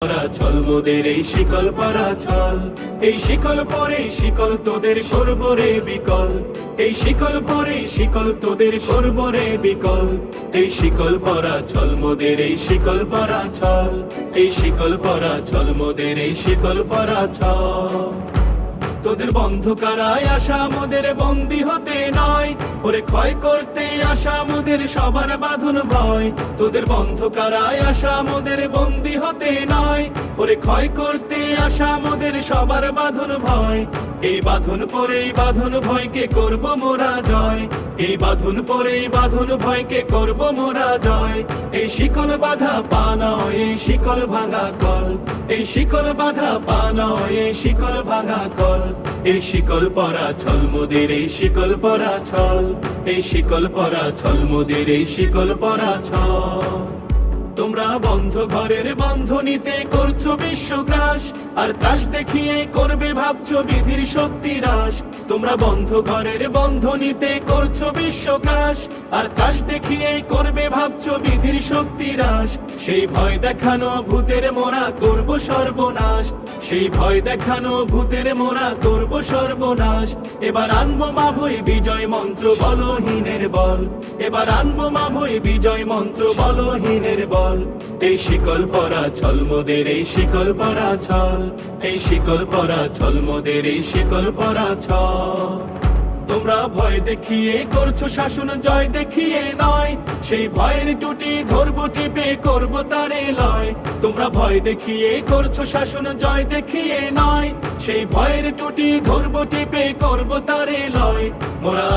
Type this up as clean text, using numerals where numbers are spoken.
ছল মোদের এই শিকল পরা ছল, এই শিকল পরে শিকল তোদের সর্বরে বিকল, এই শিকল পরে শিকল তোদের সর্বরে বিকল, এই শিকল পরা ছল মোদের এই শিকল পরা ছল, এই শিকল পরা ছল মোদের এই শিকল পরা ছল। তোদের বন্ধ কারায় আসা মোদের বন্দী হতে নয়, ওরে ক্ষয় করতে আসা মোদের সবার বাঁধন ভয়। তোদের বন্ধ কারায় আসা মোদের বন্দী হতে নয়, ওরে ক্ষয় করতে আসা মোদের সবার বাঁধন ভয়। এই বাঁধন পরে বাঁধন ভয়কে করব মোরা জয়, এই বাঁধন পরে বাঁধন ভয়কে করব মোরা জয়। এই শিকল বাঁধা পা নয় এই শিকল ভাঙা কল, এই শিকল বাঁধা পা নয় এই শিকল ভাঙা কল, এই শিকল পরা ছল মোদের এই শিকল পরা ছল, এই শিকল পরা ছল মোদের এই শিকল পরা ছল। তোমরা বন্ধ ঘরের বন্ধনীতে করছো বিশ্বগ্রাস, আর ত্রাস দেখিয়ে করবে ভাবছো বিধির শক্তি হ্রাস। তোমরা বন্ধ ঘরের বন্ধনীতে করছো বিশ্বগ্রাস, আর ত্রাস দেখিয়ে করবে ভাবছো বিধির শক্তি হ্রাস। সেই ভয় দেখানো ভূতের মোরা করব সর্বনাশ, সেই ভয় দেখানো ভূতের মোরা করব সর্বনাশ। এবার আনবো মা ভই বিজয় মন্ত্র বলহীনের বল, এবার আনবো মা ভই বিজয় মন্ত্র বলহীনের বল। এই শিকল পরা ছল মোদের এই শিকল পরা ছল, এই শিকল পরা ছল মোদের এই শিকল পরা ছল। তোমরা ভয় দেখিয়ে করছো শাসন জয় দেখিয়ে নয়, সেই ভয়ের টুটি ধরবো টিপে করবো তারে লয়। তোমরা ভয় দেখিয়ে করছো শাসন জয় দেখিয়ে নয়, সেই ভয়ের টুটি ধরবো টিপে করবো তারে লয়। মোরা